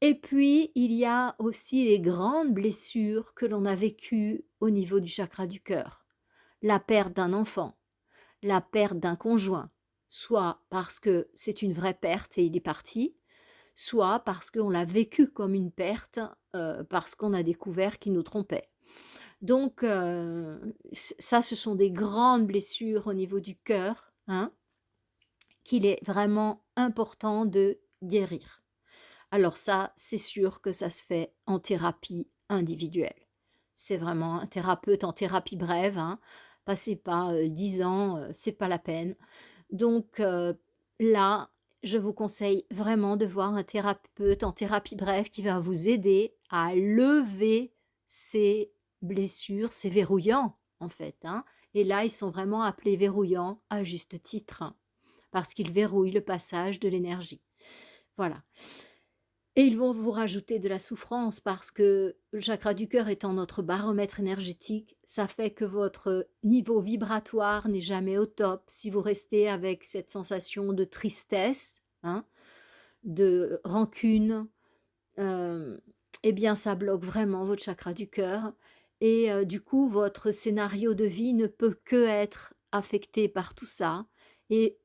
Et puis il y a aussi les grandes blessures que l'on a vécues au niveau du chakra du cœur. La perte d'un enfant, la perte d'un conjoint, soit parce que c'est une vraie perte et il est parti, soit parce qu'on l'a vécu comme une perte, parce qu'on a découvert qu'il nous trompait. Donc, ça, ce sont des grandes blessures au niveau du cœur, hein, qu'il est vraiment important de guérir. Alors ça, c'est sûr que ça se fait en thérapie individuelle. C'est vraiment un thérapeute en thérapie brève, hein. Passez pas 10 ans, c'est pas la peine. Donc, là, je vous conseille vraiment de voir un thérapeute en thérapie brève qui va vous aider à lever ces blessures, ces verrouillants, en fait, hein. Et là, ils sont vraiment appelés verrouillants à juste titre, hein, parce qu'ils verrouillent le passage de l'énergie. Voilà. Et ils vont vous rajouter de la souffrance parce que le chakra du cœur étant notre baromètre énergétique, ça fait que votre niveau vibratoire n'est jamais au top si vous restez avec cette sensation de tristesse, hein, de rancune. Eh bien, ça bloque vraiment votre chakra du cœur et du coup, votre scénario de vie ne peut que être affecté par tout ça et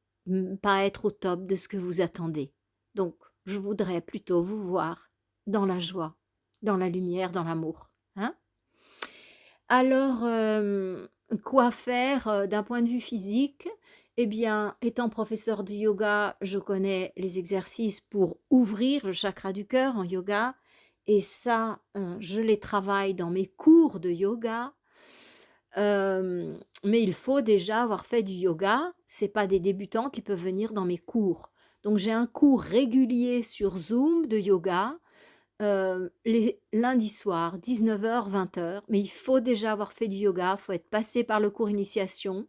pas être au top de ce que vous attendez. Donc, je voudrais plutôt vous voir dans la joie, dans la lumière, dans l'amour, hein. Alors, quoi faire, d'un point de vue physique? Eh bien, étant professeur de yoga, je connais les exercices pour ouvrir le chakra du cœur en yoga et ça, je les travaille dans mes cours de yoga. Mais il faut déjà avoir fait du yoga. C'est pas des débutants qui peuvent venir dans mes cours. Donc j'ai un cours régulier sur Zoom de yoga, les lundis soirs, 19h, 20h. Mais il faut déjà avoir fait du yoga, il faut être passé par le cours initiation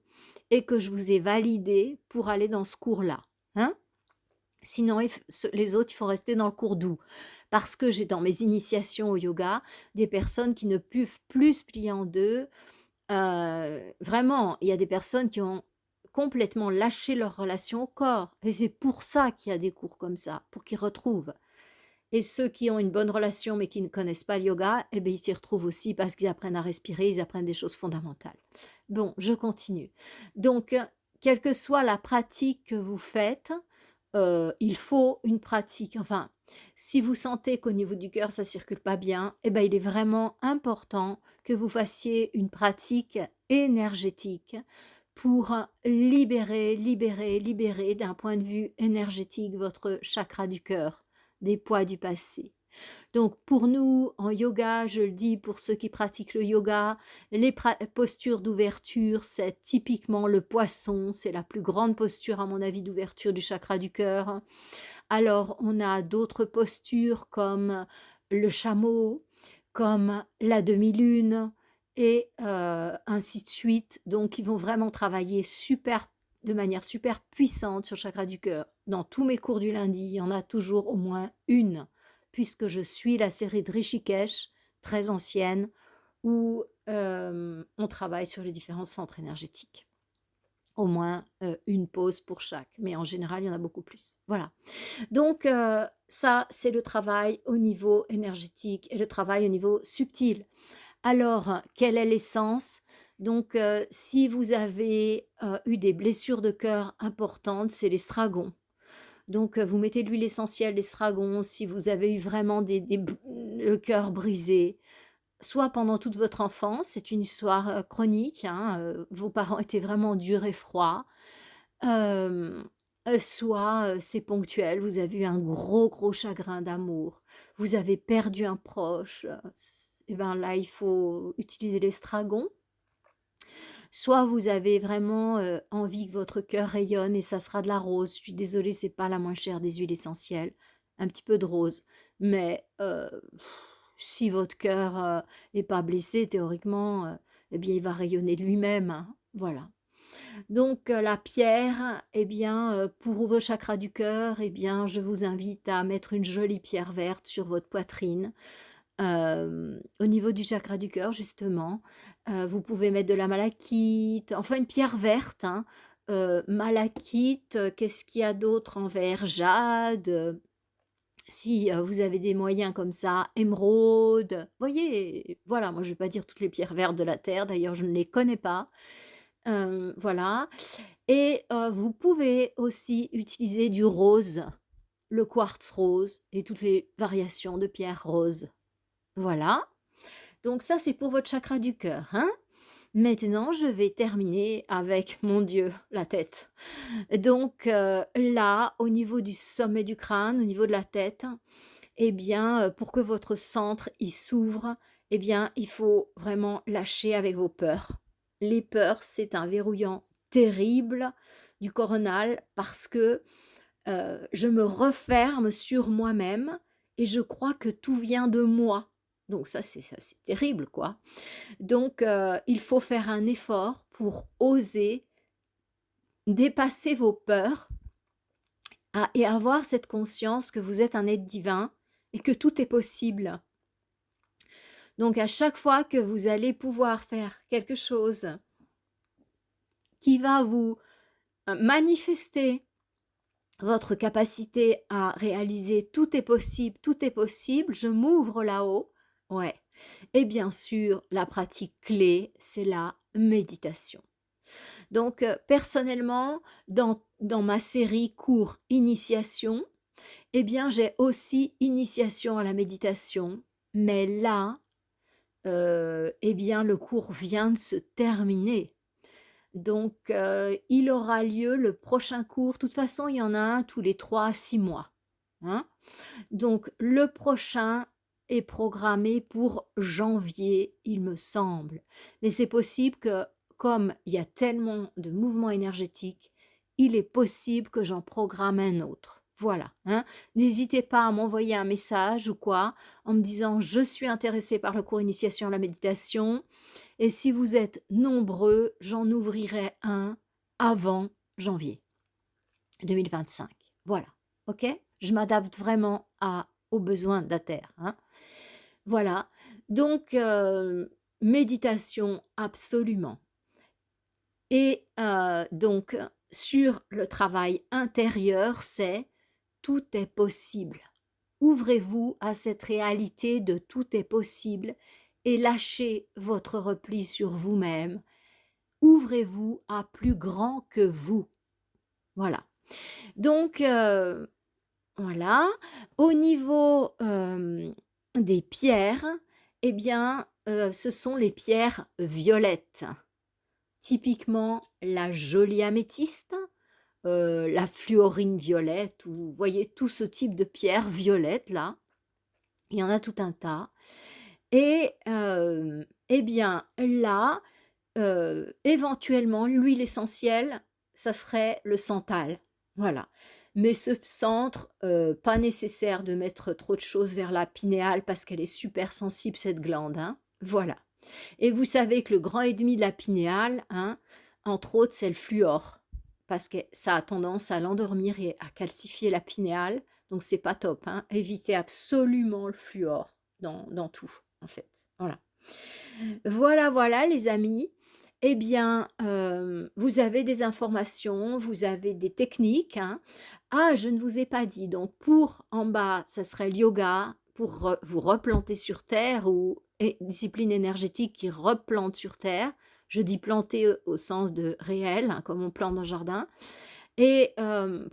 et que je vous ai validé pour aller dans ce cours-là, hein. Sinon, les autres, il faut rester dans le cours doux. Parce que j'ai dans mes initiations au yoga des personnes qui ne peuvent plus se plier en deux. Vraiment, il y a des personnes qui ont complètement lâché leur relation au corps. Et c'est pour ça qu'il y a des cours comme ça, pour qu'ils retrouvent. Et ceux qui ont une bonne relation mais qui ne connaissent pas le yoga, eh bien, ils s'y retrouvent aussi parce qu'ils apprennent à respirer, ils apprennent des choses fondamentales. Bon, je continue. Donc, quelle que soit la pratique que vous faites, il faut une pratique. Enfin, si vous sentez qu'au niveau du cœur, ça ne circule pas bien, eh ben, il est vraiment important que vous fassiez une pratique énergétique pour libérer, libérer, libérer d'un point de vue énergétique votre chakra du cœur, des poids du passé. Donc pour nous, en yoga, je le dis pour ceux qui pratiquent le yoga, les postures d'ouverture, c'est typiquement le poisson, c'est la plus grande posture à mon avis d'ouverture du chakra du cœur. Alors on a d'autres postures comme le chameau, comme la demi-lune et ainsi de suite. Donc ils vont vraiment travailler de manière super puissante sur le chakra du cœur. Dans tous mes cours du lundi, il y en a toujours au moins une puisque je suis la série de Rishikesh, très ancienne, où on travaille sur les différents centres énergétiques. Au moins une pause pour chaque, mais en général, il y en a beaucoup plus. Voilà. Donc ça, c'est le travail au niveau énergétique et le travail au niveau subtil. Alors, quelle est l'essence? Donc, si vous avez eu des blessures de cœur importantes, c'est l'estragon. Donc, vous mettez de l'huile essentielle d'estragon si vous avez eu vraiment le cœur brisé, soit pendant toute votre enfance, c'est une histoire chronique, hein, vos parents étaient vraiment durs et froids, euh, soit c'est ponctuel, vous avez eu un gros, gros chagrin d'amour, vous avez perdu un proche, et ben là, il faut utiliser l'estragon. Soit vous avez vraiment envie que votre cœur rayonne et ça sera de la rose. Je suis désolée, c'est pas la moins chère des huiles essentielles. Un petit peu de rose. Mais si votre cœur n'est pas blessé, théoriquement, eh bien, il va rayonner de lui-même, hein. Voilà. Donc la pierre, eh bien, pour ouvrir le chakra du cœur, eh bien, je vous invite à mettre une jolie pierre verte sur votre poitrine. Au niveau du chakra du cœur, justement, vous pouvez mettre de la malachite, enfin une pierre verte, hein. Malachite, qu'est-ce qu'il y a d'autre en verre? Jade, si vous avez des moyens comme ça, émeraude. Voyez, voilà, moi je vais pas dire toutes les pierres vertes de la terre, d'ailleurs je ne les connais pas. Voilà. Et vous pouvez aussi utiliser du rose, le quartz rose et toutes les variations de pierres roses. Voilà. Donc ça, c'est pour votre chakra du cœur, hein. Maintenant, je vais terminer avec, mon Dieu, la tête. Donc là, au niveau du sommet du crâne, au niveau de la tête, eh bien, pour que votre centre il s'ouvre, eh bien, il faut vraiment lâcher avec vos peurs. Les peurs, c'est un verrouillant terrible du coronal parce que je me referme sur moi-même et je crois que tout vient de moi. Donc ça, c'est terrible, quoi. Donc, il faut faire un effort pour oser dépasser vos peurs et avoir cette conscience que vous êtes un être divin et que tout est possible. Donc, à chaque fois que vous allez pouvoir faire quelque chose qui va vous manifester votre capacité à réaliser tout est possible, je m'ouvre là-haut. Ouais. Et bien sûr, la pratique clé, c'est la méditation. Donc, personnellement, dans ma série cours initiation, eh bien, j'ai aussi initiation à la méditation. Mais là, eh bien, le cours vient de se terminer. Donc, il aura lieu le prochain cours. De toute façon, il y en a un tous les 3 à 6 mois, hein. Donc, le prochain est programmé pour janvier, il me semble. Mais c'est possible que, comme il y a tellement de mouvements énergétiques, il est possible que j'en programme un autre. Voilà, hein. N'hésitez pas à m'envoyer un message ou quoi, en me disant je suis intéressée par le cours initiation à la méditation. Et si vous êtes nombreux, j'en ouvrirai un avant janvier 2025. Voilà, ok? Je m'adapte vraiment aux besoins de la Terre, hein. Voilà, donc méditation absolument. Et donc sur le travail intérieur, c'est tout est possible. Ouvrez-vous à cette réalité de tout est possible et lâchez votre repli sur vous-même. Ouvrez-vous à plus grand que vous. Voilà. Donc, voilà. Au niveau des pierres, eh bien, ce sont les pierres violettes. typiquement la jolie améthyste, la fluorine violette, ou vous voyez tout ce type de pierre violette là, il y en a tout un tas. Et eh bien là, éventuellement, l'huile essentielle, ça serait le santal, voilà. Mais ce centre, pas nécessaire de mettre trop de choses vers la pinéale parce qu'elle est super sensible cette glande, hein, voilà. Et vous savez que le grand ennemi de la pinéale, hein, entre autres, c'est le fluor, parce que ça a tendance à l'endormir et à calcifier la pinéale, donc c'est pas top, hein. Évitez absolument le fluor dans tout, en fait, voilà. Voilà, voilà les amis. Eh bien, vous avez des informations, vous avez des techniques, hein. Ah, je ne vous ai pas dit, donc pour en bas, ça serait le yoga pour vous replanter sur terre ou discipline énergétique qui replante sur terre. Je dis planter au sens de réel, hein, comme on plante dans le jardin. Et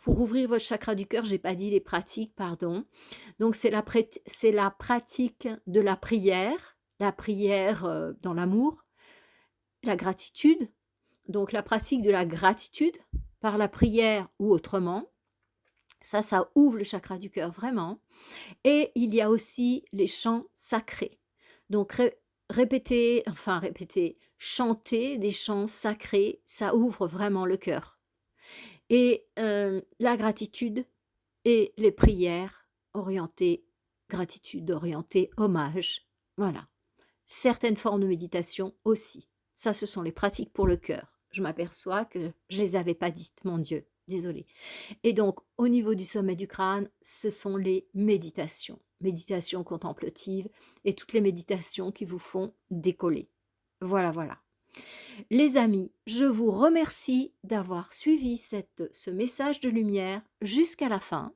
pour ouvrir votre chakra du cœur, j'ai pas dit les pratiques, pardon. Donc c'est la pratique de la prière dans l'amour, la gratitude, donc la pratique de la gratitude par la prière ou autrement. Ça ouvre le chakra du cœur vraiment. Et il y a aussi les chants sacrés. Donc répéter, chanter des chants sacrés, ça ouvre vraiment le cœur. Et la gratitude et les prières orientées, gratitude orientée, hommage. Voilà. Certaines formes de méditation aussi. Ça, ce sont les pratiques pour le cœur. Je m'aperçois que je ne les avais pas dites, mon Dieu, désolée. Et donc, au niveau du sommet du crâne, ce sont les méditations. Méditations contemplatives et toutes les méditations qui vous font décoller. Voilà, voilà. Les amis, je vous remercie d'avoir suivi ce message de lumière jusqu'à la fin.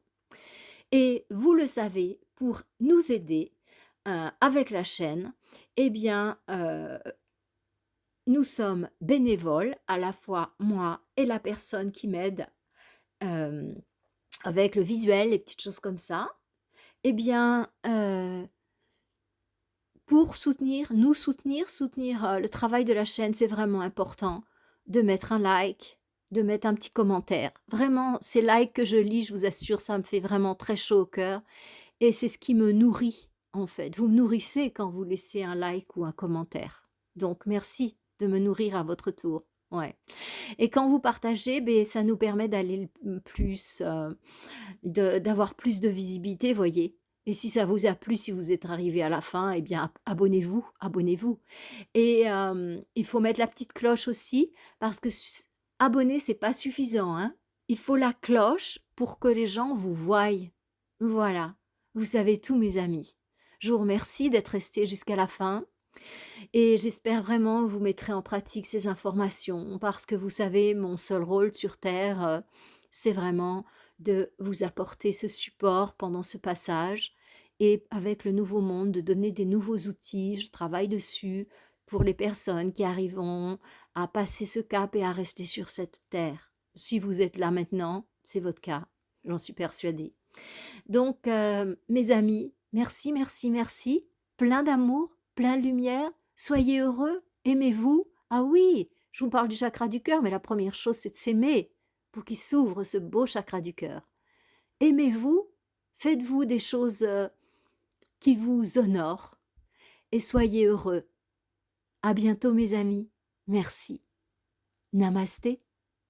Et vous le savez, pour nous aider avec la chaîne, eh bien, nous sommes bénévoles, à la fois moi et la personne qui m'aide avec le visuel, les petites choses comme ça. Eh bien, pour nous soutenir le travail de la chaîne, c'est vraiment important de mettre un like, de mettre un petit commentaire. Vraiment, ces likes que je lis, je vous assure, ça me fait vraiment très chaud au cœur. Et c'est ce qui me nourrit, en fait. Vous me nourrissez quand vous laissez un like ou un commentaire. Donc, merci de me nourrir à votre tour. Ouais. Et quand vous partagez, ben, ça nous permet d'aller plus, d'avoir plus de visibilité, voyez. Et si ça vous a plu, si vous êtes arrivé à la fin, eh bien, abonnez-vous, abonnez-vous. Et il faut mettre la petite cloche aussi, parce que abonner, c'est pas suffisant, hein. Il faut la cloche pour que les gens vous voient. Voilà. Vous savez tout, mes amis. Je vous remercie d'être restés jusqu'à la fin et j'espère vraiment que vous mettrez en pratique ces informations parce que vous savez, mon seul rôle sur Terre, c'est vraiment de vous apporter ce support pendant ce passage et avec le nouveau monde, de donner des nouveaux outils. Je travaille dessus pour les personnes qui arriveront à passer ce cap et à rester sur cette Terre. Si vous êtes là maintenant, c'est votre cas, j'en suis persuadée. Donc, mes amis, merci, merci, merci. Plein d'amour, plein de lumière. Soyez heureux, aimez-vous. Ah oui, je vous parle du chakra du cœur, mais la première chose, c'est de s'aimer pour qu'il s'ouvre ce beau chakra du cœur. Aimez-vous, faites-vous des choses qui vous honorent et soyez heureux. À bientôt, mes amis. Merci. Namasté.